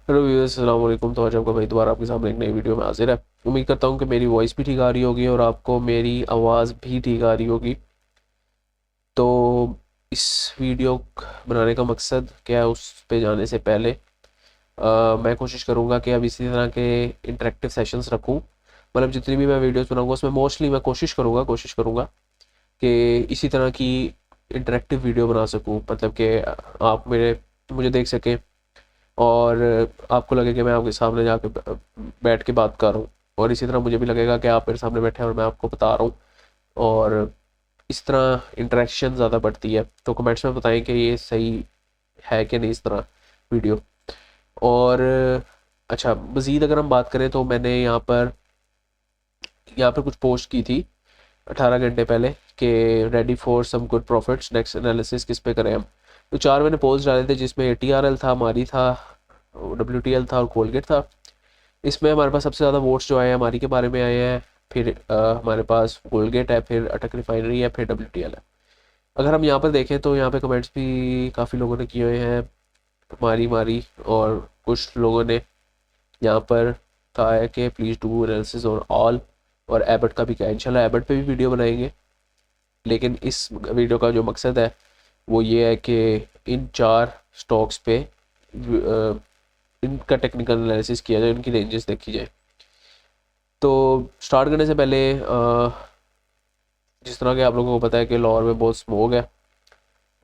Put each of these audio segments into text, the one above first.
Hello viewers, अस्सलाम वालेकुम। तो आज आपका भाई दोबारा आपके सामने एक नई वीडियो में हाजिर है। उम्मीद करता हूँ कि मेरी वॉइस भी ठीक आ रही होगी और आपको मेरी आवाज़ भी ठीक आ रही होगी। तो इस वीडियो बनाने का मकसद क्या है, उस पे जाने से पहले मैं कोशिश करूँगा कि अब इसी तरह के इंटरेक्टिव सेशंस रखूँ। मतलब जितनी भी मैं वीडियोस बनाऊँगा उसमें मोस्टली मैं कोशिश करूँगा कि इसी तरह की इंटरेक्टिव वीडियो बना सकूँ। मतलब कि आप मेरे मुझे देख सकें और आपको लगे कि मैं आपके सामने जाके बैठ के बात कर रहा हूँ, और इसी तरह मुझे भी लगेगा कि आप मेरे सामने बैठे हैं और मैं आपको बता रहा हूँ। और इस तरह इंटरेक्शन ज़्यादा बढ़ती है। तो कमेंट्स में बताएं कि ये सही है कि नहीं इस तरह वीडियो। और अच्छा, मज़ीद अगर हम बात करें तो मैंने यहाँ पर कुछ पोस्ट की थी 18 घंटे पहले कि ready for some good profits, next analysis किस पे करें हम। तो चार मैंने पोस्ट डाले थे जिसमें TRL था, मारी था, WTL था और कोलगेट था। इसमें हमारे पास सबसे ज़्यादा वोट्स जो आए हैं हमारी के बारे में आए हैं, फिर हमारे पास कोलगेट है, फिर अटक रिफाइनरी है, फिर WTL है। अगर हम यहाँ पर देखें तो यहाँ पे कमेंट्स भी काफ़ी लोगों ने किए हुए हैं, मारी मारी, और कुछ लोगों ने यहाँ पर कहा है कि please do analysis on all. और एबट का भी कहा है, इंशाल्लाह एबट पे भी वीडियो बनाएंगे। लेकिन इस वीडियो का जो मकसद है वो ये है कि इन चार स्टॉक्स पे इनका टेक्निकल एनालिसिस किया जाए, इनकी रेंजेस देखी जाए। तो स्टार्ट करने से पहले जिस तरह के आप लोगों को पता है कि लाहौर में बहुत स्मोक है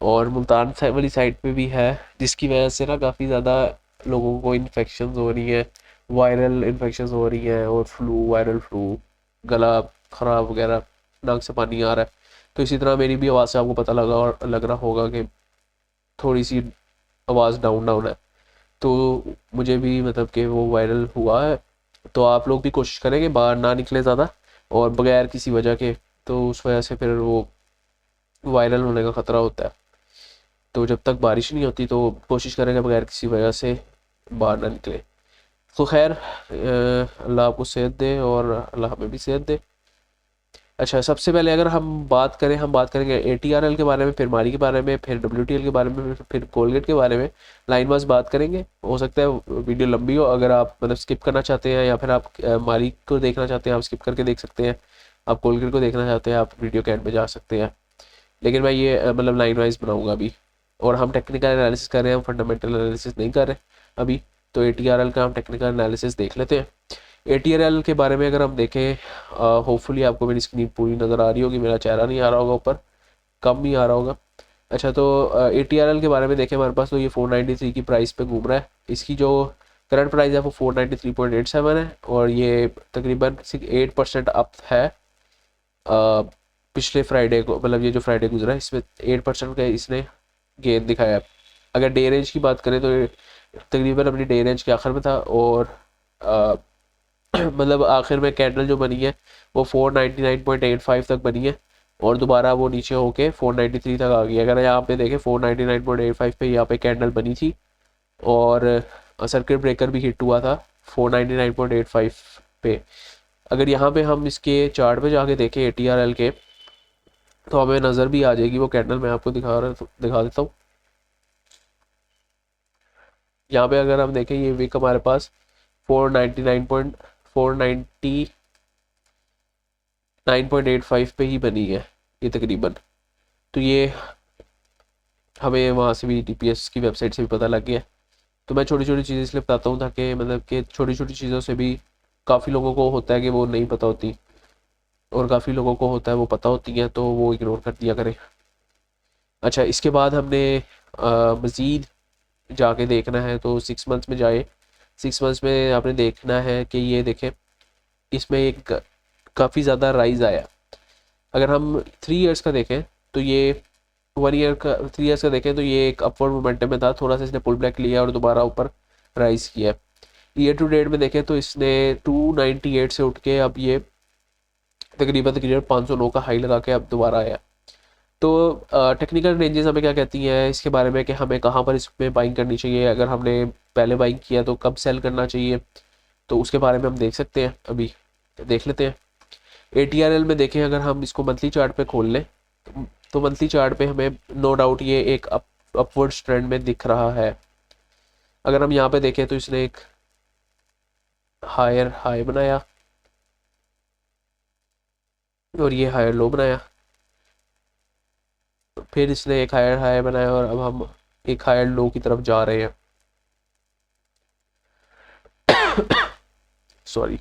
और मुल्तान वाली साइड पे भी है, जिसकी वजह से ना काफ़ी ज़्यादा लोगों को इन्फेक्शन हो रही हैं, वायरल इन्फेक्शन हो रही हैं, और वायरल फ्लू, गला ख़राब वगैरह, नाक से पानी आ रहा है। तो इसी तरह मेरी भी आवाज़ से आपको पता लग रहा होगा कि थोड़ी सी आवाज़ डाउन डाउन है। तो मुझे भी मतलब कि वो वायरल हुआ है। तो आप लोग भी कोशिश करें कि बाहर ना निकले ज़्यादा और बगैर किसी वजह के। तो उस वजह से फिर वो वायरल होने का ख़तरा होता है। तो जब तक बारिश नहीं होती तो कोशिश करें कि बगैर किसी वजह से बाहर ना निकले। तो खैर, अल्लाह आपको सेहत दे और अल्लाह हमें भी सेहत दे। अच्छा, सबसे पहले अगर हम बात करेंगे ATRL के बारे में, फिर मारी के बारे में, फिर WTL के बारे में, फिर कोलगेट के बारे में। लाइन वाइज बात करेंगे, हो सकता है वीडियो लंबी हो। अगर आप मतलब स्किप करना चाहते हैं या फिर आप मारी को देखना चाहते हैं, आप स्किप करके देख सकते हैं। आप कोलगेट को देखना चाहते हैं, आप वीडियो के एंड में जा सकते हैं। लेकिन मैं ये मतलब लाइन वाइज बनाऊंगा अभी। और हम टेक्निकल एनालिसिस कर रहे हैं, हम फंडामेंटल एनालिसिस नहीं कर रहे अभी। तो ATRL का हम टेक्निकल एनालिसिस देख लेते हैं। ATRL के बारे में अगर हम देखें, होपफुली आपको मेरी स्क्रीन पूरी नज़र आ रही होगी, मेरा चेहरा नहीं आ रहा होगा ऊपर, कम ही आ रहा होगा। अच्छा, तो ATRL के बारे में देखें, हमारे पास तो ये 493 की प्राइस पे घूम रहा है। इसकी जो करंट प्राइस है वो 493.87 है, और ये तकरीबन 8% अप है पिछले फ्राइडे को। मतलब ये जो फ्राइडे गुजरा है इसमें 8% का इसने गेन दिखाया है। अगर डे रेंज की बात करें तो ये तकरीबन अपनी डे रेंज के आखिर में था, और मतलब आखिर में कैंडल जो बनी है वो 499.85 तक बनी है, और दोबारा वो नीचे होके 493 तक आ गई। अगर यहाँ पे देखें 499.85 पे यहाँ पे कैंडल बनी थी, और सर्किट ब्रेकर भी हिट हुआ था 499.85 पे। अगर यहाँ पे हम इसके चार्ट पे जाके देखें ATRL के, तो हमें नज़र भी आ जाएगी वो कैंडल। मैं आपको दिखा देता हूँ। यहाँ पे अगर हम देखें ये विक हमारे पास 499.499.85 पे ही बनी है ये तकरीबन। तो ये हमें वहाँ से भी DPS की वेबसाइट से भी पता लग गया। तो मैं छोटी छोटी चीज़ें इसलिए बताता हूँ ताकि मतलब कि छोटी छोटी चीज़ों से भी काफ़ी लोगों को होता है कि वो नहीं पता होती, और काफ़ी लोगों को होता है वो पता होती हैं, तो वो इग्नोर कर दिया करें। अच्छा, इसके बाद हमने मज़ीद जाके देखना है तो 6 मंथ्स में जाए। 6 मंथ्स में आपने देखना है कि ये देखें, इसमें एक काफ़ी ज़्यादा राइज आया। अगर हम 3 इयर्स का देखें तो ये 1 ईयर का 3 इयर्स का देखें तो ये एक अपवर्ड मोमेंटम में था, थोड़ा सा इसने पुल बैक लिया और दोबारा ऊपर राइज किया। ईयर टू डेट में देखें तो इसने 298 से उठ के अब ये तकरीबन तकरीबन 509 का हाई लगा के अब दोबारा आया। तो टेक्निकल रेंजेस हमें क्या कहती हैं इसके बारे में कि हमें कहाँ पर इसमें बाइंग करनी चाहिए, अगर हमने पहले बाइंग किया तो कब सेल करना चाहिए, तो उसके बारे में हम देख सकते हैं। अभी देख लेते हैं। ATRL में देखें, अगर हम इसको मंथली चार्ट पे खोल लें तो मंथली चार्ट पे हमें नो डाउट ये एक अपवर्ड ट्रेंड में दिख रहा है। अगर हम यहाँ पे देखें तो इसने एक हायर हाई बनाया और ये हायर लो बनाया, फिर इसने एक हायर हाई बनाया और अब हम एक हायर लो की तरफ जा रहे हैं। सॉरी।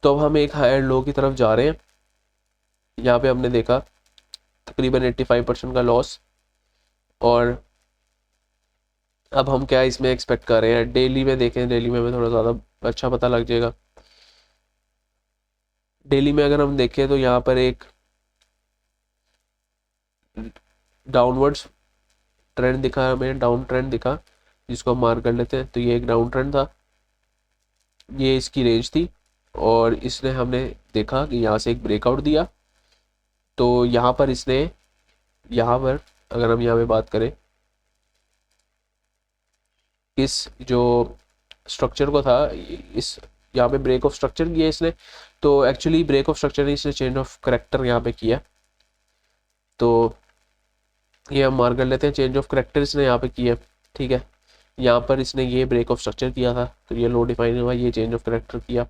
तो अब हम एक हायर लो की तरफ जा रहे हैं। यहाँ पे हमने देखा तकरीबन 85% का लॉस। और अब हम क्या इसमें एक्सपेक्ट कर रहे हैं, डेली में देखें, डेली में हमें थोड़ा ज़्यादा अच्छा पता लग जाएगा। डेली में अगर हम देखें तो यहाँ पर एक डाउनवर्ड्स ट्रेंड दिखा, हमें डाउन ट्रेंड दिखा, जिसको हम मार्क कर लेते हैं। तो ये एक डाउन ट्रेंड था, ये इसकी रेंज थी, और इसने हमने देखा कि यहाँ से एक ब्रेकआउट दिया। तो यहाँ पर इसने, यहाँ पर अगर हम यहाँ पे बात करें इस जो स्ट्रक्चर को था, इस यहाँ पे ब्रेक ऑफ स्ट्रक्चर किया इसने। तो एक्चुअली ब्रेक ऑफ स्ट्रक्चर नहीं, इसने चेंज ऑफ करेक्टर यहाँ पे किया। तो ये हम मार्क कर लेते हैं, चेंज ऑफ करेक्टर इसने यहाँ पे किया। ठीक है, यहाँ पर इसने ये ब्रेक ऑफ स्ट्रक्चर किया था, तो ये लो डिफाइन हुआ, ये चेंज ऑफ करेक्टर किया।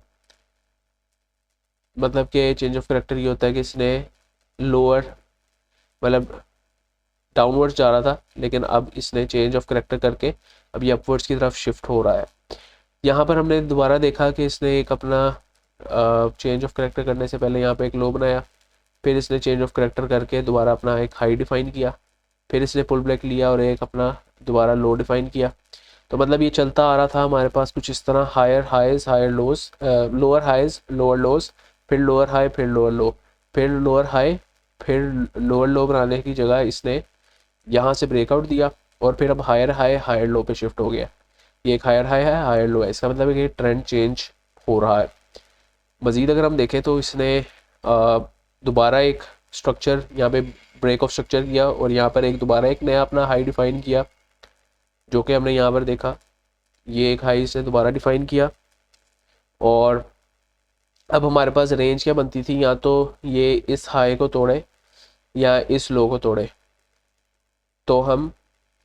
मतलब कि चेंज ऑफ करेक्टर ये होता है कि इसने लोअर, मतलब डाउनवर्ड्स जा रहा था, लेकिन अब इसने चेंज ऑफ करेक्टर करके अब ये अपवर्ड्स की तरफ शिफ्ट हो रहा है। यहाँ पर हमने दोबारा देखा कि इसने एक अपना चेंज ऑफ करेक्टर करने से पहले यहाँ पे एक लो बनाया, फिर इसने चेंज ऑफ करेक्टर करके दोबारा अपना एक हाई डिफाइन किया, फिर इसने पुल बैक लिया और एक अपना दोबारा लो डिफाइन किया। तो मतलब ये चलता आ रहा था हमारे पास कुछ इस तरह, higher highs higher lows, lower highs lower lows, फिर लोअर हाई, फिर लोअर लो, फिर लोअर हाई, फिर लोअर लो बनाने की जगह इसने यहाँ से ब्रेकआउट दिया और फिर अब हायर हाई हायर लो पे शिफ्ट हो गया। ये एक हायर हाई है, हायर लो है, इसका मतलब है कि ट्रेंड चेंज हो रहा है। मज़ीद अगर हम देखें तो इसने दोबारा एक स्ट्रक्चर यहाँ पे ब्रेक ऑफ स्ट्रक्चर किया और यहाँ पर एक दोबारा एक नया अपना हाई डिफाइन किया, जो कि हमने यहाँ पर देखा। ये एक हाई से दोबारा डिफाइन किया और अब हमारे पास रेंज क्या बनती थी, या तो ये इस हाई को तोड़े या इस लो को तोड़े, तो हम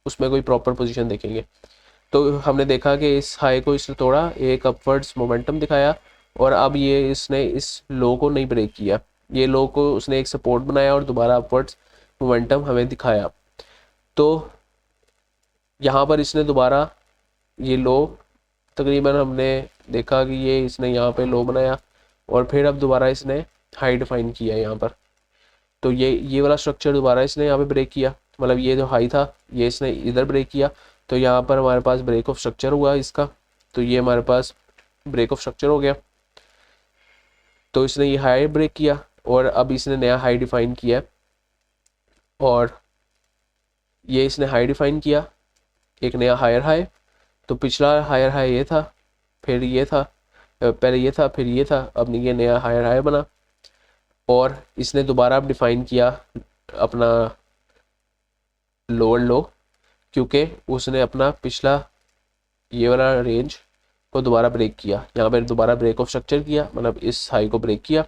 उसमें कोई प्रॉपर पोजीशन देखेंगे। तो हमने देखा कि इस हाई को इसने तोड़ा, एक अपवर्ड्स मोमेंटम दिखाया, और अब ये इसने इस लो को नहीं ब्रेक किया, ये लो को उसने एक सपोर्ट बनाया और दोबारा अपवर्ड्स मोमेंटम हमें दिखाया। तो यहाँ पर इसने दोबारा ये लो, तकरीबन हमने देखा कि ये इसने यहाँ पे लो बनाया और फिर अब दोबारा इसने हाई डिफाइन किया यहाँ पर। तो ये वाला स्ट्रक्चर दोबारा इसने यहाँ पे ब्रेक किया, मतलब ये जो हाई था ये इसने इधर ब्रेक किया, तो यहाँ पर हमारे पास ब्रेक ऑफ स्ट्रक्चर हुआ इसका। तो ये हमारे पास ब्रेक ऑफ स्ट्रक्चर हो गया। तो इसने ये हाई ब्रेक किया और अब इसने नया हाई डिफाइन किया, और ये इसने हाई डिफाइन किया, एक नया हायर हाई। तो पिछला हायर हाई ये था, फिर ये था, पहले ये था, फिर ये था, अब ये नया हायर हाई बना। और इसने दोबारा अब डिफाइन किया अपना लोअर लो, क्योंकि उसने अपना पिछला ये वाला रेंज को दोबारा ब्रेक किया। यहाँ पर दोबारा ब्रेक ऑफ स्ट्रक्चर किया, मतलब इस हाई को ब्रेक किया।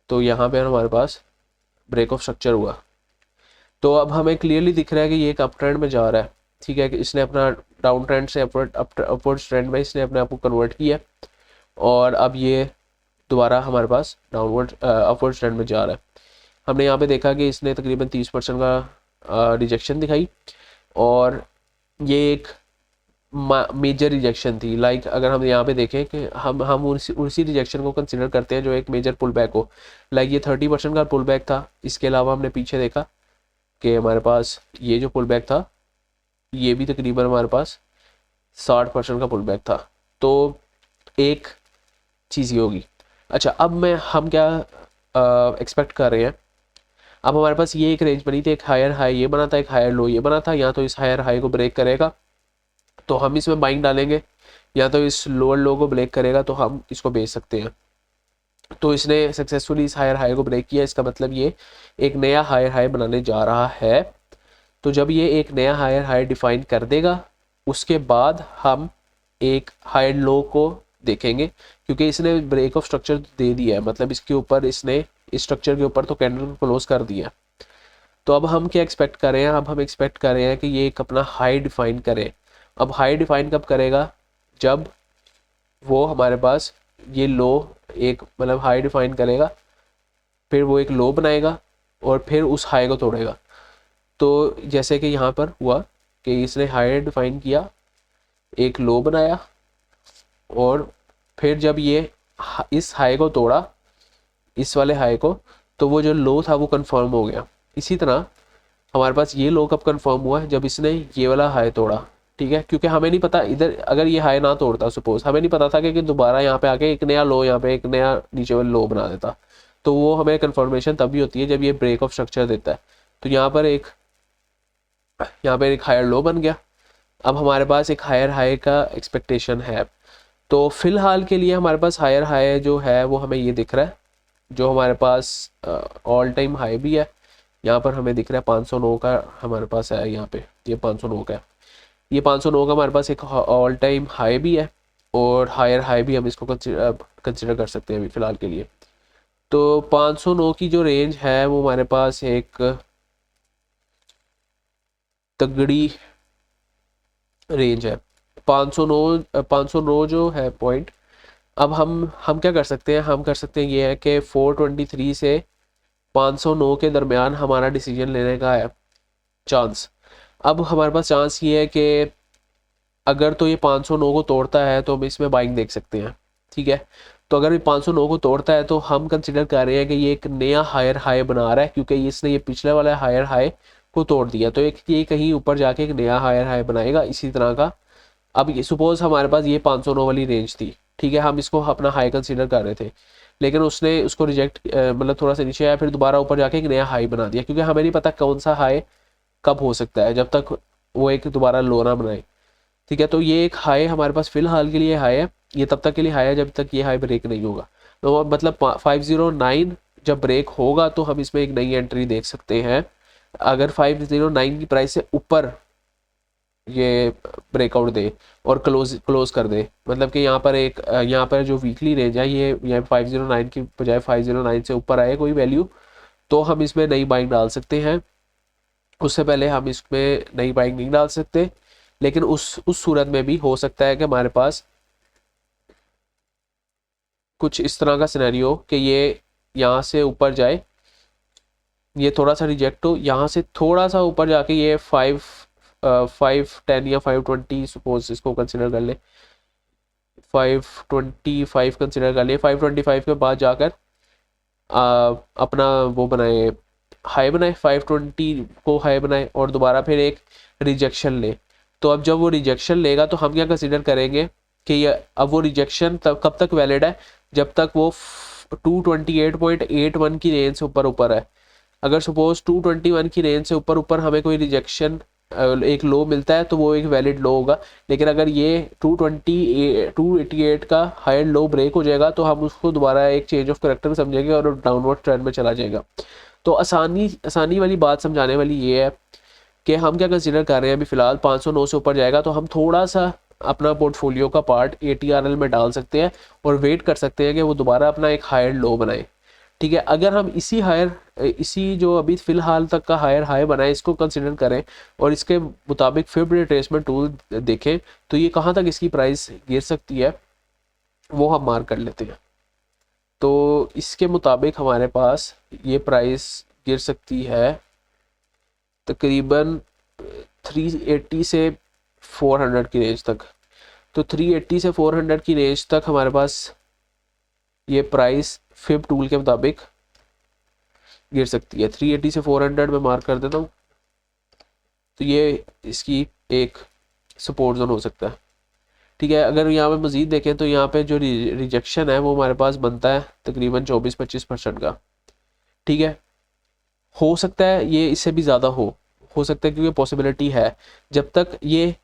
तो यहाँ पे हमारे पास ब्रेक ऑफ स्ट्रक्चर हुआ। तो अब हमें क्लियरली दिख रहा है कि ये एक अप ट्रेंड में जा रहा है। ठीक है, कि इसने अपना डाउन ट्रेंड से अपवर्ड ट्रेंड में इसने अपने आप को कन्वर्ट किया, और अब ये दोबारा हमारे पास डाउनवर्ड अपवर्ड ट्रेंड में जा रहा है। हमने यहाँ पे देखा कि इसने तकरीबन 30% का रिजेक्शन दिखाई, और ये एक मेजर रिजेक्शन थी। लाइक अगर हम यहाँ पे देखें कि हम उसी रिजेक्शन को कंसिडर करते हैं जो एक मेजर पुल बैक हो। लाइक ये 30% का पुल बैक था। इसके अलावा हमने पीछे देखा कि हमारे पास ये जो पुल बैक था ये भी तकरीबन हमारे पास 60% का पुल बैक था। तो एक चीज़ ये होगी। अच्छा, अब हम क्या एक्सपेक्ट कर रहे हैं। अब हमारे पास ये एक रेंज बनी थी, एक हायर हाई ये बना था, एक हायर लो ये बना था। या तो इस हायर हाई को ब्रेक करेगा तो हम इसमें बाइंग डालेंगे, या तो इस लोअर लो को ब्रेक करेगा तो हम इसको बेच सकते हैं। तो इसने सक्सेसफुली इस हायर हाई को ब्रेक किया, इसका मतलब ये एक नया हायर हाई बनाने जा रहा है। तो जब ये एक नया हायर हाई डिफाइन कर देगा, उसके बाद हम एक हायर लो को देखेंगे, क्योंकि इसने ब्रेक ऑफ स्ट्रक्चर दे दिया है, मतलब इसके ऊपर इसने इस स्ट्रक्चर के ऊपर तो कैंडल को क्लोज कर दिया। तो अब हम क्या एक्सपेक्ट कर रहे हैं, अब हम एक्सपेक्ट कर रहे हैं कि ये एक अपना हाई डिफाइन करे। अब हाई डिफाइन कब करेगा, जब वो हमारे पास ये लो एक मतलब हाई डिफाइन करेगा, फिर वो एक लो बनाएगा और फिर उस हाई को तोड़ेगा। तो जैसे कि यहाँ पर हुआ कि इसने हाई डिफाइन किया, एक लो बनाया, और फिर जब ये इस हाई को तोड़ा, इस वाले हाई को, तो वो जो लो था वो कंफर्म हो गया। इसी तरह हमारे पास ये लो कब कंफर्म हुआ है, जब इसने ये वाला हाई तोड़ा। ठीक है, क्योंकि हमें नहीं पता इधर अगर ये हाई ना तोड़ता, सपोज हमें नहीं पता था कि दोबारा यहाँ पे आके एक नया लो, यहाँ पे एक नया नीचे वाला लो बना देता। तो वो हमें कंफर्मेशन तभी होती है जब ये ब्रेक ऑफ स्ट्रक्चर देता है। तो यहाँ पर एक हायर लो बन गया। अब हमारे पास एक हायर हाई का एक्सपेक्टेशन है। तो फिलहाल के लिए हमारे पास हायर हाई जो है वो हमें ये दिख रहा है, जो हमारे पास ऑल टाइम हाई भी है। यहाँ पर हमें दिख रहा है 509 का हमारे पास है, यहाँ पे ये 509 का है। ये 509 का हमारे पास एक ऑल टाइम हाई भी है, और हायर हाई भी हम इसको कंसिडर कर सकते हैं अभी फ़िलहाल के लिए। तो 509 की जो रेंज है वो हमारे पास एक तगड़ी रेंज है। 509 जो है पॉइंट। अब हम क्या कर सकते हैं, हम कर सकते हैं ये है कि 423 से 509 के दरमियान हमारा डिसीजन लेने का है चांस। अब हमारे पास चांस ये है कि अगर तो ये 509 को तोड़ता है तो हम इसमें बाइंग देख सकते हैं। ठीक है, तो अगर ये 509 को तोड़ता है तो हम कंसिडर कर रहे हैं कि ये एक नया हायर हाई बना रहा है, क्योंकि इसने ये पिछले वाला हायर हाई को तोड़ दिया, तो एक ये कहीं ऊपर जाके एक नया हायर हाई बनाएगा इसी तरह का। अब ये सपोज हमारे पास ये 509 वाली रेंज थी, ठीक है, हम इसको अपना हाई कंसिडर कर रहे थे, लेकिन उसने उसको रिजेक्ट मतलब थोड़ा सा नीचे आया, फिर दोबारा ऊपर जाके एक नया हाई बना दिया, क्योंकि हमें नहीं पता कौन सा हाई कब हो सकता है जब तक वो एक दोबारा लो ना बनाए। ठीक है, तो ये एक हाई हमारे पास फिलहाल के लिए हाई है, ये तब तक के लिए हाई है जब तक ये हाई ब्रेक नहीं होगा। तो मतलब 509 जब ब्रेक होगा तो हम इसमें एक नई एंट्री देख सकते हैं। अगर 509 की प्राइस से ऊपर ये ब्रेकआउट दे और क्लोज कर दे, मतलब कि यहाँ पर जो वीकली रेंज है ये 509 की बजाय 509 से ऊपर आए कोई वैल्यू, तो हम इसमें नई बाइंग डाल सकते हैं। उससे पहले हम इसमें नई बाइंग नहीं डाल सकते, लेकिन उस सूरत में भी हो सकता है कि हमारे पास कुछ इस तरह का सिनेरियो कि ये यहाँ से ऊपर जाए, ये थोड़ा सा रिजेक्ट हो, यहाँ से थोड़ा सा ऊपर जाके ये 510 या 520 सपोज इसको कंसिडर कर ले, 525 कंसिडर कर ले, 525 के बाद जाकर अपना वो बनाए, हाई बनाए, 520 को हाई बनाए और दोबारा फिर एक रिजेक्शन ले। तो अब जब वो रिजेक्शन लेगा तो हम क्या कंसिडर करेंगे कि ये अब वो रिजेक्शन तब कब तक वैलिड है, जब तक वो 228.81 की रेंज से ऊपर है। अगर सपोज 221 की रेंज से ऊपर हमें कोई रिजेक्शन एक लो मिलता है तो वो एक वैलिड लो होगा, लेकिन अगर ये 288 का हायर लो ब्रेक हो जाएगा तो हम उसको दोबारा एक चेंज ऑफ करेक्टर समझेंगे और डाउनवर्ड ट्रेंड में चला जाएगा। तो आसानी वाली बात समझाने वाली ये है कि हम क्या कंसीडर कर रहे हैं, अभी फिलहाल 509 से ऊपर जाएगा तो हम थोड़ा सा अपना पोर्टफोलियो का पार्ट ATRL में डाल सकते हैं और वेट कर सकते हैं कि वो दोबारा अपना एक हायर लो बनाए। ठीक है, अगर हम इसी जो अभी फिलहाल तक का हायर हाई बनाए इसको कंसिडर करें और इसके मुताबिक फिब रिट्रेसमेंट टूल देखें तो ये कहाँ तक इसकी प्राइस गिर सकती है वो हम मार्क कर लेते हैं। तो इसके मुताबिक हमारे पास ये प्राइस गिर सकती है तकरीबन 380 से 400 की रेंज तक। तो 380 से 400 की रेंज तक हमारे पास ये प्राइस फिब टूल के मुताबिक गिर सकती है। 380 से 400 में मार्क कर देता हूँ, तो ये इसकी एक सपोर्ट जोन हो सकता है। ठीक है, अगर यहाँ पे मज़ीद देखें तो यहाँ पे जो रिजेक्शन है वो हमारे पास बनता है तकरीबन 24-25% का। ठीक है, हो सकता है ये इससे भी ज़्यादा हो सकता है, क्योंकि पॉसिबिलिटी है जब तक ये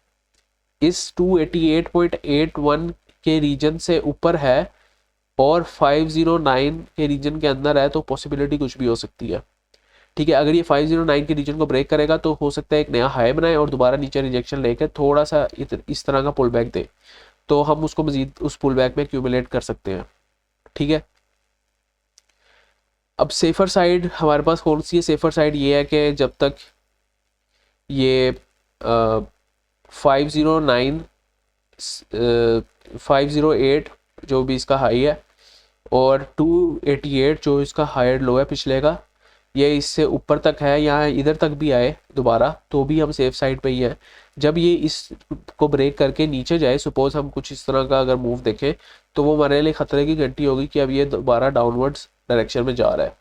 इस 288.81 के रीजन से ऊपर है और 509 के रीजन के अंदर है तो पॉसिबिलिटी कुछ भी हो सकती है। ठीक है, अगर ये 509 के रीजन को ब्रेक करेगा तो हो सकता है एक नया हाई बनाए और दोबारा नीचे रिजेक्शन लेकर थोड़ा सा इस तरह का पुल बैक दे, तो हम उसको मजीद उस पुल बैक में एक्यूमुलेट कर सकते हैं। ठीक है, अब सेफ़र साइड हमारे पास कौन सी है? सेफ़र साइड ये है कि जब तक ये 509 508 जो भी इसका हाई है और 288 जो इसका हायर लो है पिछले का, ये इससे ऊपर तक है या इधर तक भी आए दोबारा तो भी हम सेफ साइड पे ही हैं। जब ये इस को ब्रेक करके नीचे जाए, सपोज हम कुछ इस तरह का अगर मूव देखें, तो वो हमारे लिए खतरे की घंटी होगी कि अब ये दोबारा डाउनवर्ड्स डायरेक्शन में जा रहा है।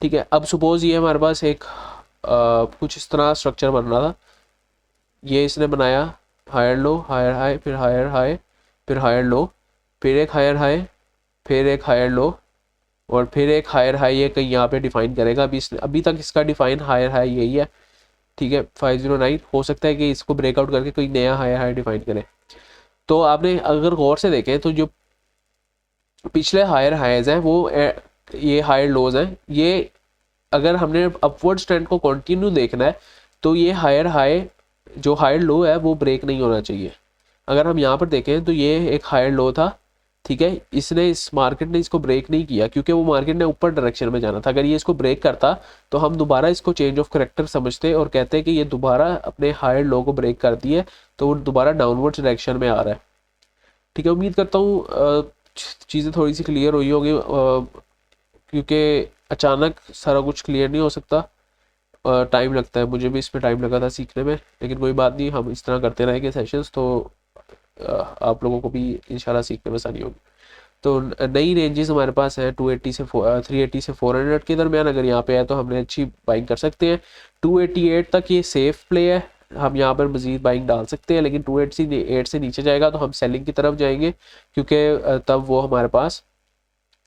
ठीक है, अब सपोज ये हमारे पास एक कुछ इस तरह स्ट्रक्चर बन रहा था, ये इसने बनाया हायर लो, हायर हाई, फिर हायर हाई, फिर हायर लो, फिर एक हायर हाई, फिर एक हायर लो, और फिर एक हायर हाई ये कहीं यहाँ पे डिफाइन करेगा। अभी तक इसका डिफाइन हायर हाई यही है। ठीक है, 509 हो सकता है कि इसको ब्रेकआउट करके कोई नया हायर हाई डिफाइन करे। तो आपने अगर गौर से देखें तो जो पिछले हायर हाइज हैं वो ये हायर लोज हैं, ये अगर हमने अपवर्ड ट्रेंड को कंटिन्यू देखना है तो ये हायर हाई जो हायर लो है वो ब्रेक नहीं होना चाहिए। अगर हम यहाँ पर देखें तो ये एक हायर लो था, ठीक है, इसने इस मार्केट ने इसको ब्रेक नहीं किया क्योंकि वो मार्केट ने ऊपर डायरेक्शन में जाना था। अगर ये इसको ब्रेक करता तो हम दोबारा इसको चेंज ऑफ करेक्टर समझते और कहते हैं कि ये दोबारा अपने हायर लो को ब्रेक कर दिए, तो वो दोबारा डाउनवर्ड डायरेक्शन में आ रहा है। ठीक है, उम्मीद करता हूँ चीज़ें थोड़ी सी क्लियर हुई होगी, क्योंकि अचानक सारा कुछ क्लियर नहीं हो सकता, टाइम लगता है। मुझे भी इसमें टाइम लगा था सीखने में, लेकिन कोई बात नहीं, हम इस तरह करते रहेंगे सेशंस तो आप लोगों को भी इंशाल्लाह सीखने में आसानी होगी। तो नई रेंजेस हमारे पास है 280 से 380 से 400 के दरमियान। अगर यहाँ पे है तो हमने अच्छी बाइंग कर सकते हैं। 288 तक ये सेफ प्ले है, हम यहाँ पर मजीद बाइंग डाल सकते हैं, लेकिन 288 से नीचे जाएगा तो हम सेलिंग की तरफ जाएंगे, क्योंकि तब वो हमारे पास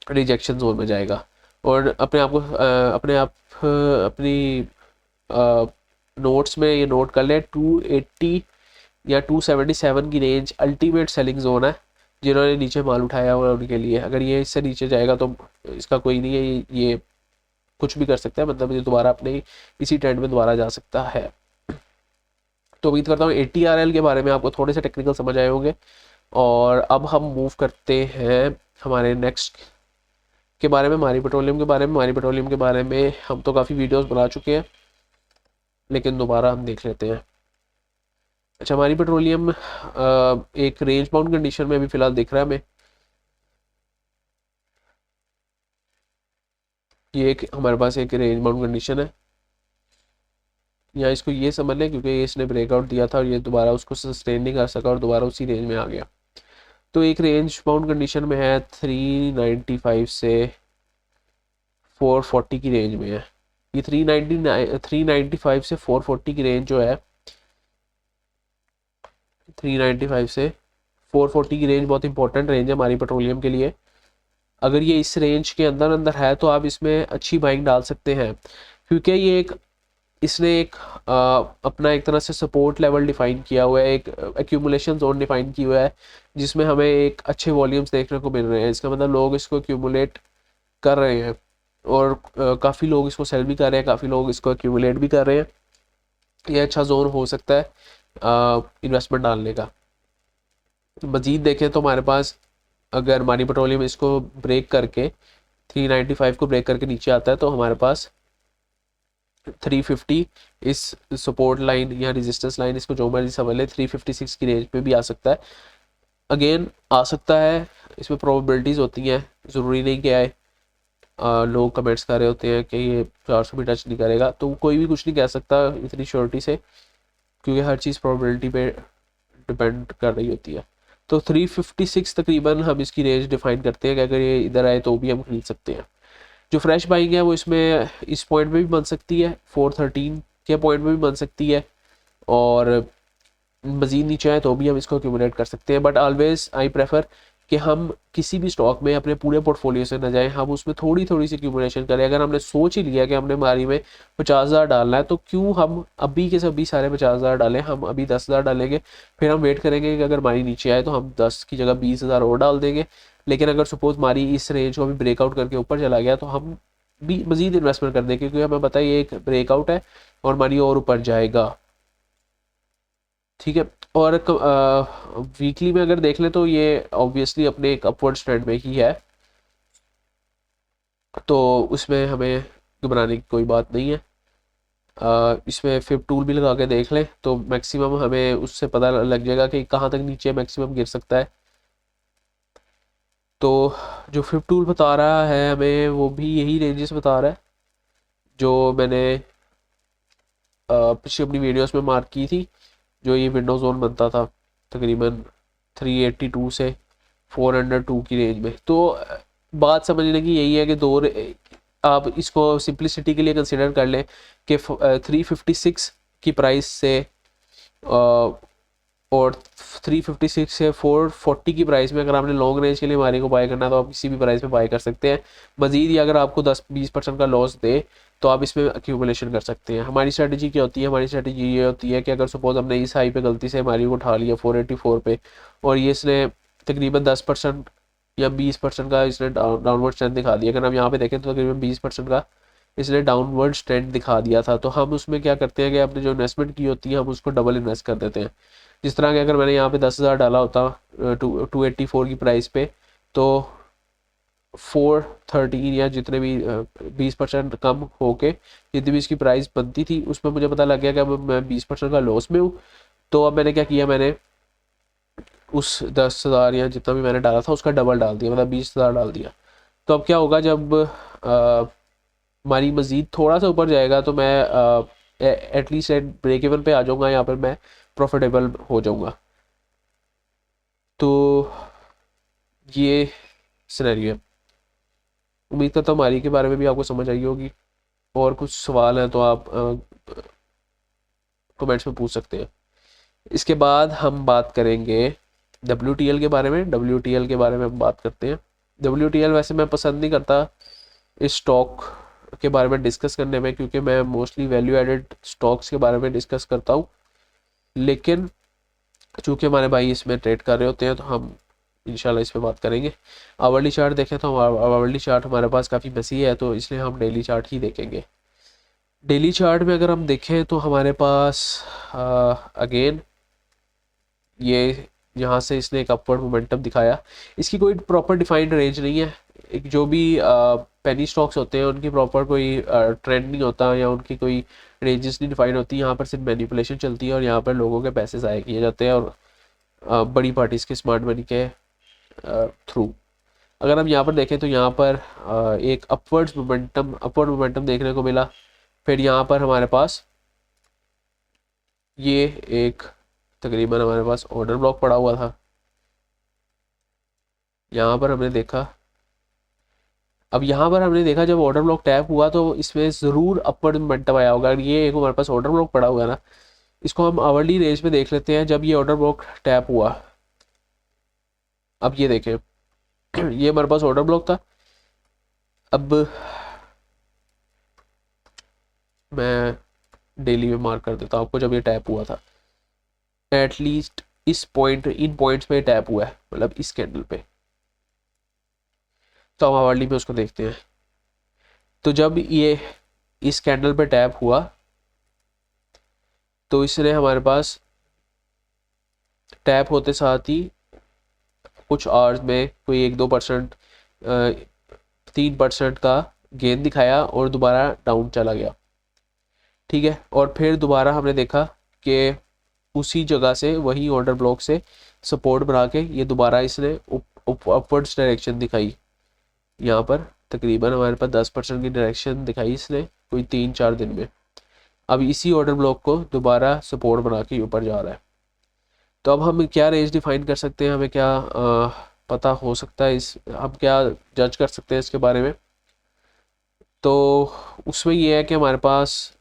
रिजेक्शन जोन में जाएगा। और अपने आप को अपनी नोट्स में ये नोट कर लें, 280 या 277 की रेंज अल्टीमेट सेलिंग जोन है। जिन्होंने नीचे माल उठाया हुआ है उनके लिए, अगर ये इससे नीचे जाएगा तो इसका कोई नहीं है, ये कुछ भी कर सकता है, मतलब ये दोबारा अपने इसी ट्रेंड में दोबारा जा सकता है। तो उम्मीद करता हूँ ATRL के बारे में आपको थोड़े से टेक्निकल समझ आए होंगे। और अब हम मूव करते हैं हमारे नेक्स्ट के बारे में, मारी पेट्रोलियम के बारे में। मारी पेट्रोलियम के बारे में हम तो काफ़ी वीडियोस बना चुके हैं, लेकिन दोबारा हम देख लेते हैं। अच्छा, मारी पेट्रोलियम एक रेंज बाउंड कंडीशन में अभी फ़िलहाल दिख रहा है हमें। ये एक हमारे पास एक रेंज बाउंड कंडीशन है, या इसको ये समझ लें क्योंकि इसने ब्रेकआउट दिया था और ये दोबारा उसको सस्टेन नहीं कर सका और दोबारा उसी रेंज में आ गया। तो एक रेंज बाउंड कंडीशन में है 395 से 440 की रेंज में है। ये 395 से 440 की रेंज जो है, 395 से 440 की रेंज बहुत इंपॉर्टेंट रेंज है हमारी पेट्रोलियम के लिए। अगर ये इस रेंज के अंदर अंदर है तो आप इसमें अच्छी बाइंग डाल सकते हैं, क्योंकि ये एक इसने एक अपना एक तरह से सपोर्ट लेवल डिफाइन किया हुआ है, एक एक्यूमुलेशन जोन डिफाइन किया हुआ है, जिसमें हमें एक अच्छे वॉल्यूम्स देखने को मिल रहे हैं। इसका मतलब लोग इसको एक्यूमुलेट कर रहे हैं और काफ़ी लोग इसको सेल भी कर रहे हैं, काफ़ी लोग इसको एक्यूमुलेट भी कर रहे हैं। ये अच्छा जोन हो सकता है इन्वेस्टमेंट डालने का। मज़ीद देखें तो हमारे पास अगर मानी पेट्रोलियम इसको ब्रेक करके 395 को ब्रेक करके नीचे आता है तो हमारे पास 350 इस सपोर्ट लाइन या रेजिस्टेंस लाइन, इसको जो मर्जी समझ ले, 356 की रेंज पे भी आ सकता है। अगेन आ सकता है, इसमें प्रोबेबिलिटीज़ होती हैं, ज़रूरी नहीं कि आए। लोग कमेंट्स कर रहे होते हैं कि ये 400 भी टच नहीं करेगा, तो कोई भी कुछ नहीं कह सकता इतनी श्योरिटी से, क्योंकि हर चीज़ प्रोबेबिलिटी पे डिपेंड कर रही होती है। तो 356 तकरीबन हम इसकी रेंज डिफाइन करते हैं कि अगर ये इधर आए तो भी हम खरीद सकते हैं। जो फ्रेश बाइंग है वो इसमें इस पॉइंट पे भी बन सकती है, 413 के पॉइंट पे भी बन सकती है, और मज़ीद नीचे आए तो भी हम इसको एक्यूमुलेट कर सकते हैं। बट ऑलवेज आई प्रेफर कि हम किसी भी स्टॉक में अपने पूरे पोर्टफोलियो से न जाएं, हम उसमें थोड़ी थोड़ी सी एक्यूमुलेशन करें। अगर हमने सोच ही लिया कि हमने मारी में 50,000 डालना है, तो क्यों हम अभी के सभी सारे 50,000 डालें, हम अभी 10,000 डालेंगे, फिर हम वेट करेंगे कि अगर मारी नीचे आए तो हम 10 की जगह 20,000 और डाल देंगे। लेकिन अगर सपोज मारी इस रेंज को भी ब्रेकआउट करके ऊपर चला गया तो हम भी मज़ीद इन्वेस्टमेंट कर देंगे, क्योंकि हमें पता है ये एक ब्रेकआउट है और मारी और ऊपर जाएगा। ठीक है, और वीकली में अगर देख लें तो ये ऑब्वियसली अपने एक अपवर्ड ट्रेंड में ही है। तो उसमें हमें घबराने की कोई बात नहीं है। इसमें फिर टूल भी लगा के देख लें तो मैक्सिमम हमें उससे पता लग जाएगा कि कहाँ तक नीचे मैक्सिमम गिर सकता है। तो जो फिर टूल बता रहा है हमें वो भी यही रेंजेस बता रहा है जो मैंने पिछली अपनी वीडियोस में मार्क की थी। जो ये विंडो जोन बनता था तकरीबन 382 से 402 की रेंज में। तो बात समझने की यही है कि आप इसको सिंप्लिसिटी के लिए कंसिडर कर लें कि 356 की प्राइस से और 356 से 440 की प्राइस में अगर आपने लॉन्ग रेंज के लिए हमारे को बाय करना है तो आप किसी भी प्राइस पे बाय कर सकते हैं। मजीद ही अगर आपको 10-20% का लॉस दे तो आप इसमें अक्यूमुलेशन कर सकते हैं। हमारी स्ट्रेटजी क्या होती है? हमारी स्ट्रेटजी ये होती है कि अगर सपोज हमने इस हाई पे गलती से हमारी को उठा लिया 484 पे और ये इसने तकरीबन 10% या 20% का इसने डाउनवर्ड ट्रेंड दिखा दिया। अगर हम यहाँ पे देखें तो तकरीबन 20% का इसने डाउनवर्ड ट्रेंड दिखा दिया था। तो हम उसमें क्या करते हैं कि अपने जो इन्वेस्टमेंट की होती है हम उसको डबल इन्वेस्ट कर देते हैं। जिस तरह के अगर मैंने यहाँ पे 10,000 डाला होता 284 की प्राइस पे तो 413 या जितने भी 20% कम होके जितनी भी इसकी प्राइस बनती थी उसमें मुझे पता लग गया कि अब मैं 20% का लॉस में हूँ। तो अब मैंने क्या किया, मैंने उस 10,000 या जितना भी मैंने डाला था उसका डबल डाल दिया, मतलब 20,000 डाल दिया। तो अब क्या होगा जब हमारी मज़ीद थोड़ा सा ऊपर जाएगा तो मैं एटलीस्ट ब्रेक इवन पे आ जाऊँगा, यहाँ पर मैं प्रॉफिटेबल हो जाऊँगा। तो ये सिनेरियो है। उम्मीद करता हूँ हमारी के बारे में भी आपको समझ आई होगी। और कुछ सवाल हैं तो आप कमेंट्स में पूछ सकते हैं। इसके बाद हम बात करेंगे WTL के बारे में। WTL के बारे में हम बात करते हैं। WTL वैसे मैं पसंद नहीं करता इस स्टॉक के बारे में डिस्कस करने में, क्योंकि मैं मोस्टली वैल्यू एडेड स्टॉक्स के बारे में डिस्कस करता हूँ। लेकिन चूँकि हमारे भाई इसमें ट्रेड कर रहे होते हैं तो हम इंशाल्लाह इस पे बात करेंगे। आवरली चार्ट देखें तो आवरली चार्ट हमारे पास काफ़ी मसी है तो इसलिए हम डेली चार्ट ही देखेंगे। डेली चार्ट में अगर हम देखें तो हमारे पास अगेन ये यहाँ से इसने एक अपवर्ड मोमेंटम दिखाया। इसकी कोई प्रॉपर डिफाइंड रेंज नहीं है। एक जो भी पेनी स्टॉक्स होते हैं उनकी प्रॉपर कोई ट्रेंड नहीं होता या उनकी कोई रेंजेस नहीं डिफाइंड होती। यहाँ पर सिर्फ मैनिपुलेशन चलती है और यहाँ पर लोगों के पैसे ज़ाया किए जाते हैं और बड़ी पार्टीज के स्मार्ट मनी के थ्रू। अगर हम यहाँ पर देखें तो यहाँ पर एक अपवर्ड मोमेंटम देखने को मिला। फिर यहाँ पर हमारे पास ये एक तकरीबन हमारे पास ऑर्डर ब्लॉक पड़ा हुआ था। यहाँ पर हमने देखा, अब यहाँ पर हमने देखा जब ऑर्डर ब्लॉक टैप हुआ तो इसमें ज़रूर अपवर्ड मोमेंटम आया होगा। ये एक हमारे पास ऑर्डर ब्लॉक पड़ा हुआ है ना, इसको हम आवरली रेंज में देख लेते हैं। जब ये ऑर्डर ब्लॉक टैप हुआ, अब ये देखें ये हमारे पास ऑर्डर ब्लॉक था। अब मैं डेली में मार्क कर देता हूँ आपको जब ये टैप हुआ था। एटलीस्ट इन पॉइंट्स पे टैप हुआ है, मतलब इस कैंडल पे। तो हम आवरली में उसको देखते हैं। तो जब ये इस कैंडल पे टैप हुआ तो इसने हमारे पास टैप होते साथ ही कुछ आवर्स में कोई 1-2% 3% का गेन दिखाया और दोबारा डाउन चला गया। ठीक है, और फिर दोबारा हमने देखा कि उसी जगह से वही ऑर्डर ब्लॉक से सपोर्ट बना के ये दोबारा इसने अपवर्ड्स डायरेक्शन दिखाई। यहाँ पर तकरीबन हमारे पास 10% की डायरेक्शन दिखाई इसने कोई 3-4 दिन में। अब इसी ऑर्डर ब्लॉक को दोबारा सपोर्ट बना के ऊपर जा रहा है। तो अब हम क्या रेंज डिफाइन कर सकते हैं, हमें क्या पता हो सकता है, इस हम क्या जज कर सकते हैं इसके बारे में? तो उसमें ये है कि हमारे पास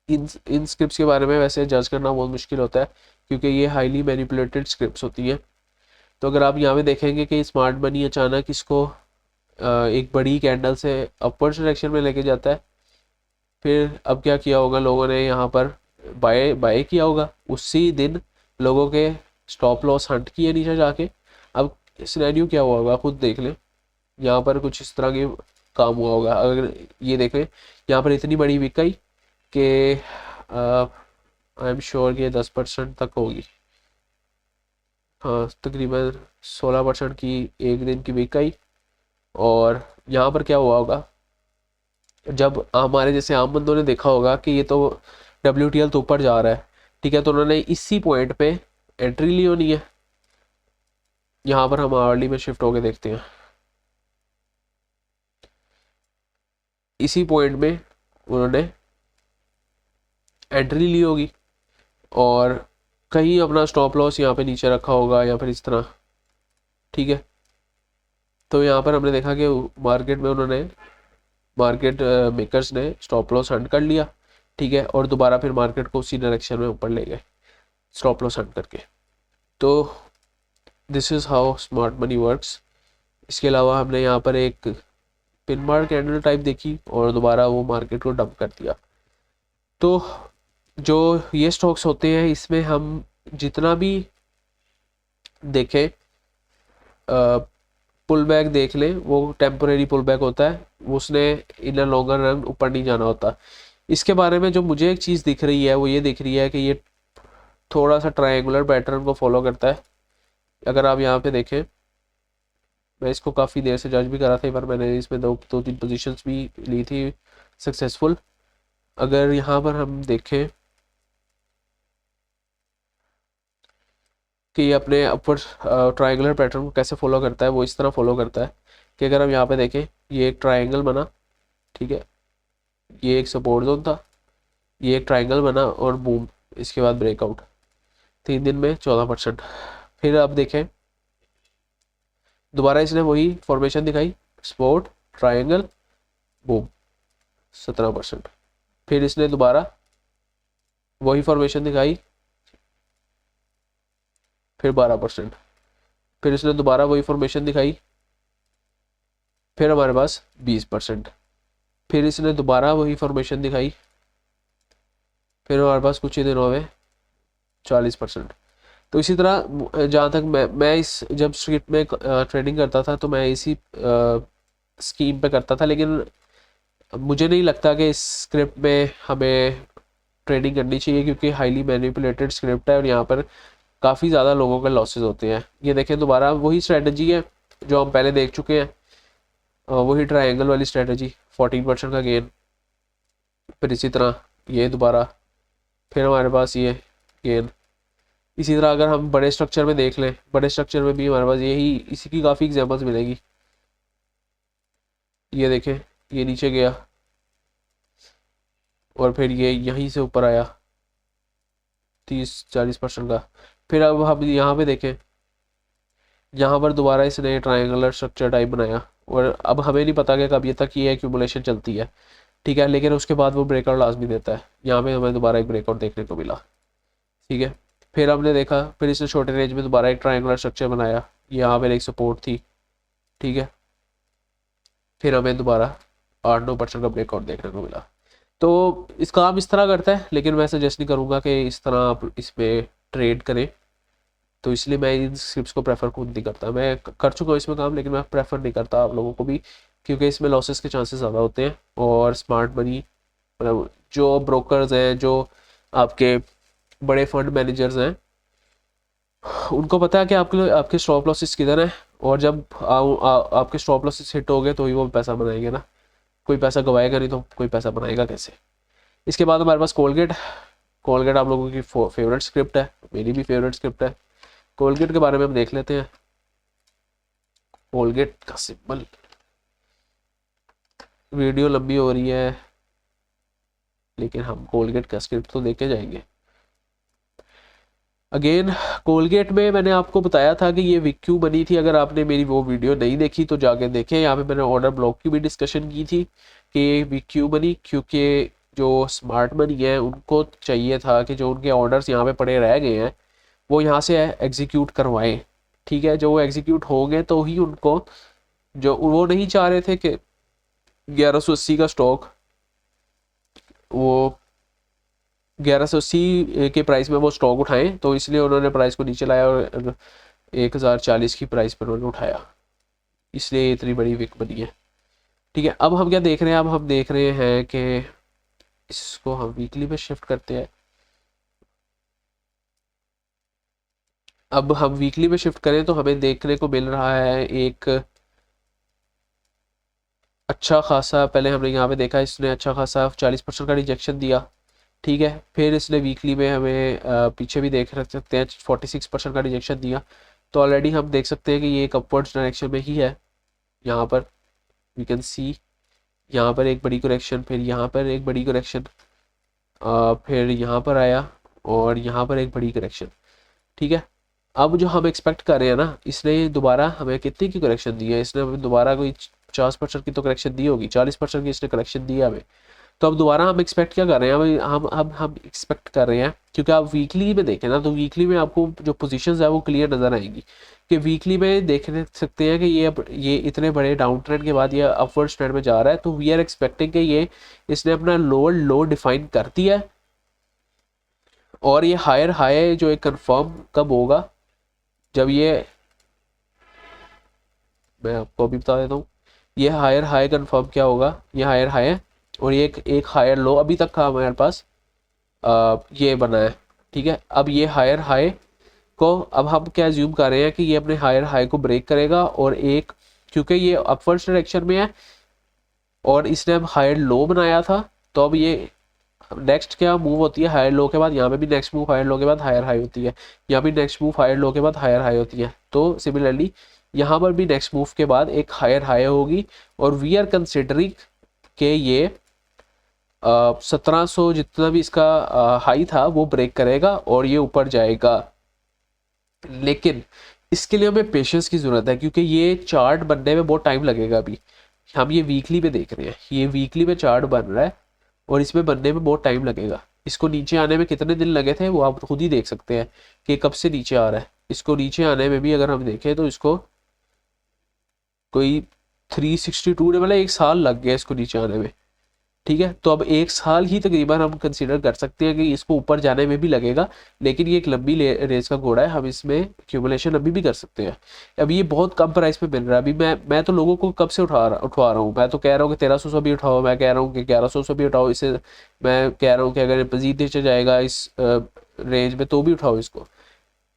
इन स्क्रिप्ट्स के बारे में वैसे जज करना बहुत मुश्किल होता है क्योंकि ये हाईली मैनिपुलेटेड स्क्रिप्ट्स होती हैं। तो अगर आप यहाँ पे देखेंगे कि स्मार्ट मनी अचानक इसको एक बड़ी कैंडल से अपवर्ड डायरेक्शन में लेके जाता है, फिर अब क्या किया होगा लोगों ने यहाँ पर बाय बाय किया होगा। उसी दिन लोगों के स्टॉप लॉस हंट किए नीचे जाके। अब सिनेरियो क्या हुआ होगा खुद देख लें। यहाँ पर कुछ इस तरह के काम हुआ होगा। अगर ये देख लें यहाँ पर इतनी बड़ी बिकाई कि आई एम श्योर कि 10% तक होगी। हाँ, तकरीबन 16% की एक दिन की बिकाई और यहाँ पर क्या हुआ होगा, जब हमारे जैसे आम बंदों ने देखा होगा कि ये तो WTL तो ऊपर जा रहा है, ठीक है, तो उन्होंने इसी पॉइंट पे एंट्री ली होनी है। यहाँ पर हम आवर्ली में शिफ्ट होके देखते हैं, इसी पॉइंट में उन्होंने एंट्री ली होगी और कहीं अपना स्टॉप लॉस यहाँ पे नीचे रखा होगा या फिर इस तरह, ठीक है। तो यहाँ पर हमने देखा कि मार्केट में उन्होंने, मार्केट मेकर्स ने स्टॉप लॉस हंट कर लिया, ठीक है, और दोबारा फिर मार्केट को उसी डायरेक्शन में ऊपर ले गए स्टॉप लॉस हंट करके। तो this is how smart money works. इसके अलावा हमने यहाँ पर एक पिन बार कैंडल टाइप देखी और दोबारा वो मार्केट को डंप कर दिया। तो जो ये स्टॉक्स होते हैं इसमें हम जितना भी देखें, पुल बैक देख लें, वो टेम्पोरेरी पुल बैक होता है, उसने इन अ लॉन्गर रन ऊपर नहीं जाना होता। इसके बारे में जो मुझे एक चीज़ दिख रही है वो ये दिख रही है कि ये थोड़ा सा ट्रायंगुलर पैटर्न को फॉलो करता है। अगर आप यहाँ पे देखें, मैं इसको काफ़ी देर से जज भी करा था, पर मैंने इसमें दो तीन पोजीशंस भी ली थी सक्सेसफुल। अगर यहाँ पर हम देखें कि ये अपने अपवर्ड ट्रायंगुलर पैटर्न को कैसे फॉलो करता है, वो इस तरह फॉलो करता है कि अगर हम यहाँ पे देखें, ये एक ट्रायंगल बना, ठीक है, ये एक सपोर्ट जोन था, ये एक ट्रायंगल बना और बूम, इसके बाद ब्रेकआउट, 3 दिन में 14%। फिर आप देखें दोबारा इसने वही फॉर्मेशन दिखाई, सपोर्ट ट्रायंगल बूम, 17%। फिर इसने दोबारा वही फॉर्मेशन दिखाई, फिर 12%। फिर इसने दोबारा वही फॉर्मेशन दिखाई, फिर हमारे पास 20%। फिर इसने दोबारा वही फॉर्मेशन दिखाई, फिर हमारे पास कुछ ही दिनों में 40%। तो इसी तरह जहाँ तक मैं इस जब स्क्रिप्ट में ट्रेडिंग करता था तो मैं इसी स्कीम पे करता था, लेकिन मुझे नहीं लगता कि इस स्क्रिप्ट में हमें ट्रेडिंग करनी चाहिए क्योंकि हाईली मैनिपुलेटेड स्क्रिप्ट है और यहाँ पर काफ़ी ज़्यादा लोगों के लॉसेज होते हैं। ये देखें दोबारा वही स्ट्रेटजी है जो हम पहले देख चुके हैं, वही ट्रायंगल वाली स्ट्रेटजी, 14% का गेन। फिर इसी तरह ये दोबारा, फिर हमारे पास ये गेन। इसी तरह अगर हम बड़े स्ट्रक्चर में देख लें, बड़े स्ट्रक्चर में भी हमारे पास यही, इसी की काफ़ी एग्जांपल्स मिलेगी। ये देखें, ये नीचे गया और फिर ये यहीं से ऊपर आया 30-40% का। फिर अब हम यहाँ पे देखें, यहाँ पर दोबारा इसने ट्रायंगुलर स्ट्रक्चर टाइप बनाया और अब हमें नहीं पता कि कब ये तक ये एक्यूमुलेशन चलती है, ठीक है, लेकिन उसके बाद वो ब्रेकआउट लाजमी देता है। यहाँ पे हमें दोबारा एक ब्रेकआउट देखने को मिला, ठीक है। फिर हमने देखा, फिर इसने छोटे रेंज में दोबारा एक ट्रायंगुलर स्ट्रक्चर बनाया, यहाँ पर एक सपोर्ट थी, ठीक है। फिर हमें दोबारा 8-9% का ब्रेकआउट देखने को मिला। तो इस काम इस तरह करता है, लेकिन मैं सजेस्ट नहीं करूँगा कि इस तरह आप इसमें ट्रेड करें, तो इसलिए मैं इन स्क्रिप्ट्स को प्रेफर खुद नहीं करता। मैं कर चुका हूँ इसमें काम, लेकिन मैं प्रेफर नहीं करता आप लोगों को भी, क्योंकि इसमें लॉसेस के चांसेस ज़्यादा होते हैं। और स्मार्ट मनी मतलब जो ब्रोकर्स हैं, जो आपके बड़े फंड मैनेजर्स हैं, उनको पता है कि आपके स्टॉप लॉसेस किधर हैं, और जब आपके स्टॉप लॉसेस हिट हो गए तो ही वो पैसा बनाएंगे ना, कोई पैसा गवाएगा नहीं तो कोई पैसा बनाएगा कैसे। इसके बाद हमारे पास कोलगेट। कोलगेट आप लोगों की फेवरेट स्क्रिप्ट है, मेरी भी फेवरेट स्क्रिप्ट है। कोलगेट के बारे में हम देख लेते हैं। कोलगेट का सिंपल, वीडियो लंबी हो रही है लेकिन हम कोलगेट का स्क्रिप्ट तो देखे जाएंगे। अगेन कोलगेट में मैंने आपको बताया था कि ये विक्यू बनी थी, अगर आपने मेरी वो वीडियो नहीं देखी तो जाके देखें। यहाँ पे मैंने ऑर्डर ब्लॉक की भी डिस्कशन की थी कि विक्यू बनी क्योंकि जो स्मार्ट मनी है उनको चाहिए था कि जो उनके ऑर्डर्स यहाँ पे पड़े रह गए हैं वो यहाँ से एग्जीक्यूट करवाएं, ठीक है। जो वो एग्जीक्यूट होंगे तो ही उनको, जो वो नहीं चाह रहे थे कि 1180 का स्टॉक, वो 1180 के प्राइस में वो स्टॉक उठाएं, तो इसलिए उन्होंने प्राइस को नीचे लाया और 1040 की प्राइस पर उन्होंने उठाया, इसलिए इतनी बड़ी विक बनी है, ठीक है। अब हम क्या देख रहे हैं, अब हम देख रहे हैं कि इसको हम वीकली में शिफ्ट करते हैं। अब हम वीकली में शिफ्ट करें तो हमें देखने को मिल रहा है एक अच्छा खासा, पहले हमने यहाँ पे देखा इसने अच्छा खासा 40% का रिजेक्शन दिया, ठीक है। फिर इसने वीकली में हमें पीछे भी देख रख सकते हैं 46% का रिजेक्शन दिया। तो ऑलरेडी हम देख सकते हैं कि ये एक अपवर्ड्स डायरेक्शन में ही है। यहाँ पर वी कैन सी, यहाँ पर एक बड़ी करेक्शन, फिर यहाँ पर एक बड़ी करेक्शन, फिर यहाँ पर आया और यहाँ पर एक बड़ी करेक्शन, ठीक है। अब जो हम एक्सपेक्ट कर रहे हैं ना, इसने दोबारा हमें कितनी की करेक्शन दी है, इसने हमें दोबारा कोई 50% की तो करेक्शन दी होगी, 40% की इसने करेक्शन दी है हमें। तो अब दोबारा हम एक्सपेक्ट क्या कर रहे हैं, हम एक्सपेक्ट कर रहे हैं, क्योंकि आप वीकली में देखें ना, तो वीकली में आपको जो पोजीशंस है वो क्लियर नज़र आएंगी कि वीकली में देख सकते हैं कि ये इतने बड़े डाउन ट्रेंड के बाद ये अपवर्ड ट्रेंड में जा रहा है। तो वी आर एक्सपेक्टिंग कि ये इसने अपना लोअर लो डिफाइन कर दिया है, और ये हायर हाई जो है कंफर्म कब होगा, जब ये, मैं आपको अभी बता देता हूँ, ये हायर हाई कंफर्म क्या होगा, ये हायर हाई है और ये एक हायर लो अभी तक का हमारे पास ये बना है, ठीक है। अब ये हायर हाई को अब हम क्या एज्यूम कर रहे हैं कि ये अपने हायर हाई को ब्रेक करेगा, और एक, क्योंकि ये अपवर्ड डायरेक्शन में है और इसने अब हायर लो बनाया था, तो अब ये नेक्स्ट क्या मूव होती है हायर लो के बाद, यहाँ पे भी नेक्स्ट मूव हायर लो के बाद हायर हाई होती है, यहाँ भी नेक्स्ट मूव हायर लो के बाद हायर हाई होती है। तो सिमिलरली यहाँ पर भी नेक्स्ट मूव के बाद एक हायर हाई होगी, और वी आर कंसिडरिंग के ये 1700 जितना भी इसका हाई था वो ब्रेक करेगा और ये ऊपर जाएगा। लेकिन इसके लिए हमें पेशेंस की ज़रूरत है, क्योंकि ये चार्ट बनने में बहुत टाइम लगेगा। अभी हम ये वीकली पे देख रहे हैं, ये वीकली में चार्ट बन रहा है और इसमें बनने में बहुत टाइम लगेगा। इसको नीचे आने में कितने दिन लगे थे वो आप खुद ही देख सकते हैं कि कब से नीचे आ रहा है। इसको नीचे आने में भी अगर हम देखें तो इसको कोई 362 मतलब 1 साल लग गया इसको नीचे आने में, ठीक है। तो अब 1 साल ही तकरीबन हम कंसीडर कर सकते हैं कि इसको ऊपर जाने में भी लगेगा, लेकिन ये एक लंबी रेस का घोड़ा है, हम इसमें एक्यूमुलेशन अभी भी कर सकते हैं। अब ये बहुत कम प्राइस पे मिल रहा है। अभी मैं तो लोगों को कब से उठवा रहा हूँ, मैं तो कह रहा हूँ कि 1300 से भी उठाओ, मैं कह रहा हूँ कि 1100 से भी उठाओ इसे, मैं कह रहा हूँ कि अगर मजीद नीचे जाएगा इस रेंज में तो भी उठाओ इसको,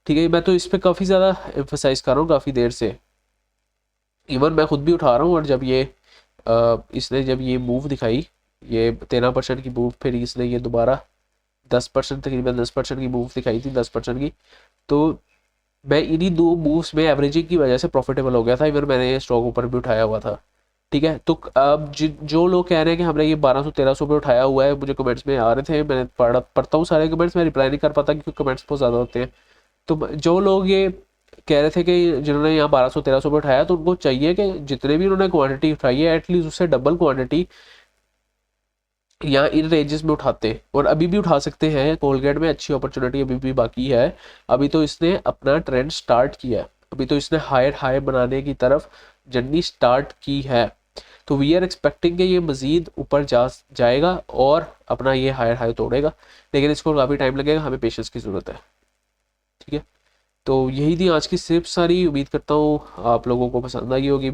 ठीक है। मैं तो इस पर काफ़ी ज़्यादा एम्फोसाइज कर रहा हूँ काफ़ी देर से, इवन मैं खुद भी उठा रहा हूँ। और जब ये इसने जब ये मूव दिखाई, ये 13% की मूव, फिर इसने ये दोबारा 10% तकरीबन 10% की मूव दिखाई थी, 10% की, तो मैं इन्हीं दो मूव्स में एवरेजिंग की वजह से प्रॉफिटेबल हो गया था। इवन मैंने ये स्टॉक ऊपर भी उठाया हुआ था, ठीक है। तो अब जो लोग कह रहे हैं कि हमने ये 1200-1300 पे उठाया हुआ है, मुझे कमेंट्स में आ रहे थे, मैंने पढ़ता हूँ सारे कमेंट्स, मैं रिप्लाई नहीं कर पाता क्योंकि कमेंट्स बहुत ज़्यादा होते हैं। तो जो लोग ये कह रहे थे कि जिन्होंने यहाँ 1200-1300 पे उठाया, तो उनको चाहिए कि जितने भी उन्होंने क्वांटिटी उठाई है एटलीस्ट उससे डबल क्वांटिटी यहाँ इन रेंजेस में उठाते हैं। और अभी भी उठा सकते हैं, कोलगेट में अच्छी अपॉर्चुनिटी अभी भी बाकी है। अभी तो इसने अपना ट्रेंड स्टार्ट किया है, अभी तो इसने हायर हाई बनाने की तरफ जर्नी स्टार्ट की है। तो वी आर एक्सपेक्टिंग कि ये मज़ीद ऊपर जाएगा और अपना ये हायर हाई तोड़ेगा, लेकिन इसको काफ़ी टाइम लगेगा, हमें पेशेंस की ज़रूरत है, ठीक है। तो यही थी आज की सिर्फ सारी, उम्मीद करता हूँ आप लोगों को पसंद आई होगी।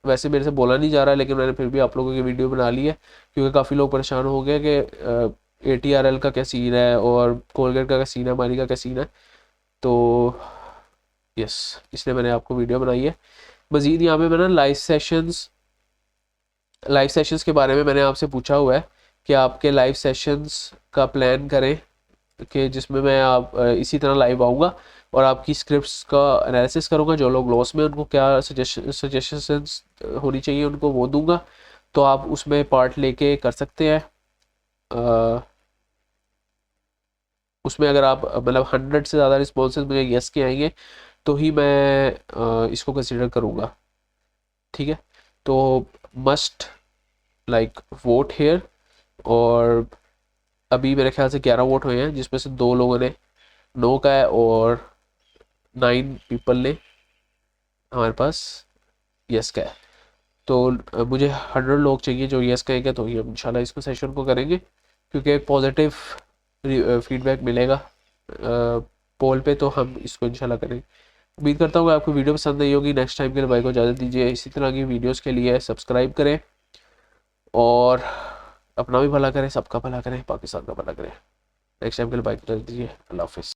वैसे मेरे से बोला नहीं जा रहा है, लेकिन मैंने फिर भी आप लोगों की वीडियो बना ली है, क्योंकि काफ़ी लोग परेशान हो गए कि ATRL का क्या सीन है और कोलगेट का क्या सीन है, मारी का क्या सीन है। तो यस, इसलिए मैंने आपको वीडियो बनाई है। मज़ीद यहाँ पे मैंने लाइव सेशंस के बारे में मैंने आपसे पूछा हुआ है कि आपके लाइव सेशंस का प्लान करें, कि जिसमें मैं आप इसी तरह लाइव आऊँगा और आपकी स्क्रिप्ट्स का एनालिसिस करूँगा। जो लोग लॉस में, उनको क्या सजेशंस होनी चाहिए उनको वो दूंगा, तो आप उसमें पार्ट लेके कर सकते हैं। उसमें अगर आप मतलब 100 से ज़्यादा रिस्पॉन्सेज मुझे यस के आएंगे तो ही मैं इसको कंसिडर करूँगा, ठीक है। तो मस्ट लाइक वोट हेयर, और अभी मेरे ख्याल से 11 वोट हुए हैं, जिसमें से 2 लोगों ने नो का है और 9 पीपल ने हमारे पास यस का है। तो मुझे 100 लोग चाहिए जो यस कहेंगे, तो ये इंशाल्लाह इसको सेशन को करेंगे, क्योंकि एक पॉजिटिव फीडबैक मिलेगा पोल पे, तो हम इसको इंशाल्लाह करेंगे। उम्मीद करता हूँ कि आपको वीडियो पसंद आई होगी। नेक्स्ट टाइम के लिए भाई को इजाज़त दीजिए। इसी तरह की वीडियोस के लिए सब्सक्राइब करें और अपना भी भला करें, सबका भला करें, पाकिस्तान का भला करें। नेक्स्ट टाइम के लिए भाई को इजाज़त दीजिए। अल्लाह हाफिज़।